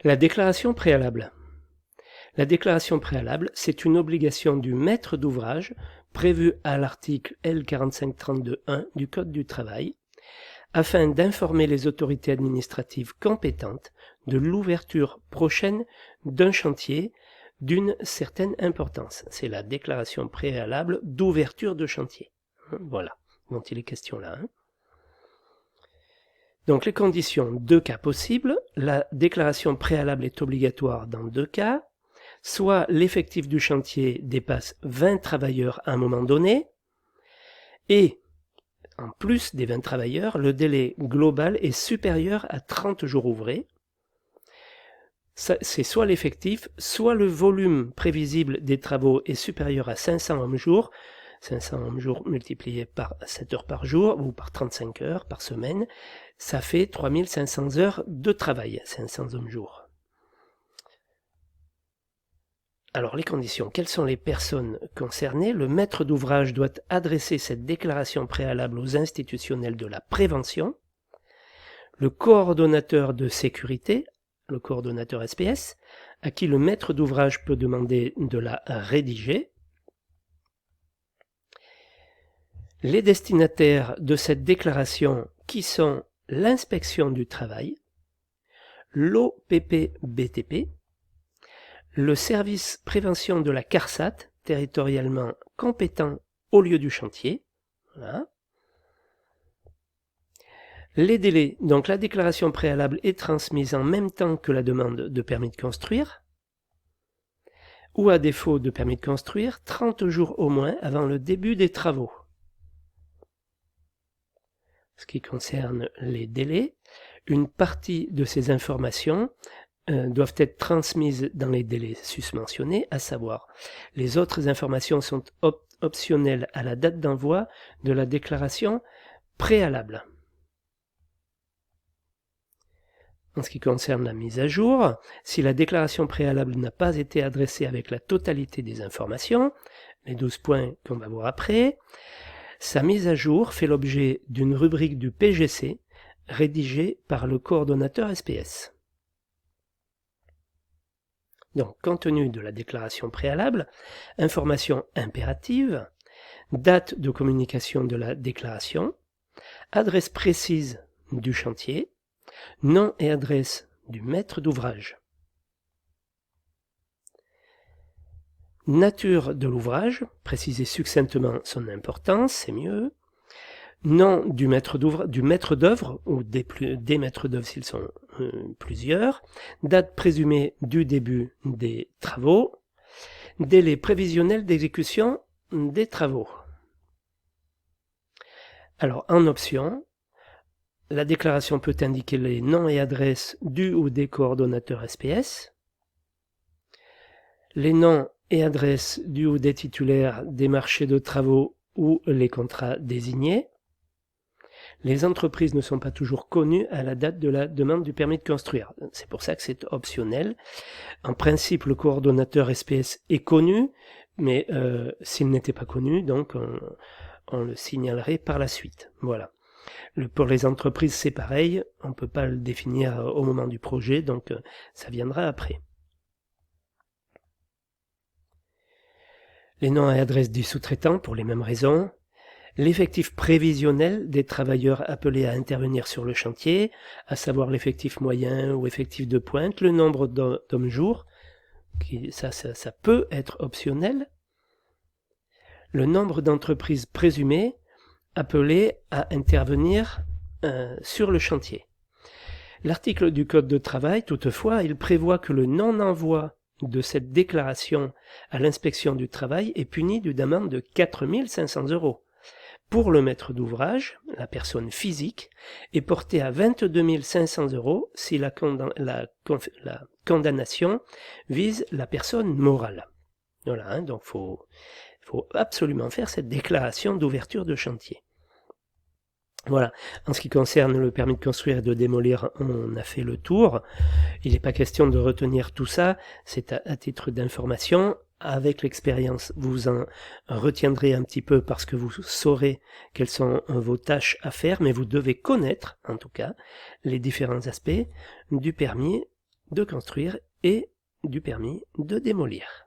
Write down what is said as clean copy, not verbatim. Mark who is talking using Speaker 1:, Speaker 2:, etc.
Speaker 1: La déclaration préalable. La déclaration préalable, c'est une obligation du maître d'ouvrage prévue à l'article L4532-1 du Code du travail, afin d'informer les autorités administratives compétentes de l'ouverture prochaine d'un chantier d'une certaine importance. C'est la déclaration préalable d'ouverture de chantier. Voilà dont il est question là. Donc les conditions, 2 cas possibles. La déclaration préalable est obligatoire dans 2 cas. Soit l'effectif du chantier dépasse 20 travailleurs à un moment donné, et en plus des 20 travailleurs, le délai global est supérieur à 30 jours ouvrés. C'est soit l'effectif, soit le volume prévisible des travaux est supérieur à 500 hommes-jours, 500 hommes-jours multipliés par 7 heures par jour, ou par 35 heures par semaine, ça fait 3500 heures de travail, 500 hommes-jours. Alors les conditions, quelles sont les personnes concernées? Le maître d'ouvrage doit adresser cette déclaration préalable aux institutionnels de la prévention, le coordonnateur de sécurité, le coordonnateur SPS, à qui le maître d'ouvrage peut demander de la rédiger, les destinataires de cette déclaration qui sont l'inspection du travail, l'OPP-BTP, le service prévention de la CARSAT, territorialement compétent au lieu du chantier. Voilà. Les délais, donc la déclaration préalable est transmise en même temps que la demande de permis de construire, ou à défaut de permis de construire, 30 jours au moins avant le début des travaux. Ce qui concerne les délais, une partie de ces informations doivent être transmises dans les délais susmentionnés, à savoir les autres informations sont optionnelles à la date d'envoi de la déclaration préalable. En ce qui concerne la mise à jour, si la déclaration préalable n'a pas été adressée avec la totalité des informations, les 12 points qu'on va voir après, sa mise à jour fait l'objet d'une rubrique du PGC rédigée par le coordonnateur SPS. Donc, compte tenu de la déclaration préalable, information impérative, date de communication de la déclaration, adresse précise du chantier, nom et adresse du maître d'ouvrage. Nature de l'ouvrage, préciser succinctement son importance, c'est mieux. Nom du maître d'œuvre, ou des maîtres d'œuvre s'ils sont plusieurs. Date présumée du début des travaux. Délai prévisionnel d'exécution des travaux. Alors, en option, la déclaration peut indiquer les noms et adresses du ou des coordonnateurs SPS, les noms et adresses du ou des titulaires des marchés de travaux ou les contrats désignés. Les entreprises ne sont pas toujours connues à la date de la demande du permis de construire. C'est pour ça que c'est optionnel. En principe, le coordonnateur SPS est connu, mais s'il n'était pas connu, donc on le signalerait par la suite. Voilà. Pour les entreprises, c'est pareil. On ne peut pas le définir au moment du projet, donc ça viendra après. Les noms et adresses du sous-traitant pour les mêmes raisons. L'effectif prévisionnel des travailleurs appelés à intervenir sur le chantier, à savoir l'effectif moyen ou effectif de pointe, le nombre d'hommes-jours, ça peut être optionnel. Le nombre d'entreprises présumées appelées à intervenir sur le chantier. L'article du Code de travail, toutefois, il prévoit que le non-envoi de cette déclaration à l'inspection du travail est puni d'une amende de 4 500 €. Pour le maître d'ouvrage, la personne physique, est portée à 22 500 € si la condamnation vise la personne morale. Voilà, donc faut absolument faire cette déclaration d'ouverture de chantier. Voilà, en ce qui concerne le permis de construire et de démolir, on a fait le tour. Il n'est pas question de retenir tout ça, c'est à titre d'information. Avec l'expérience, vous en retiendrez un petit peu parce que vous saurez quelles sont vos tâches à faire, mais vous devez connaître, en tout cas, les différents aspects du permis de construire et du permis de démolir.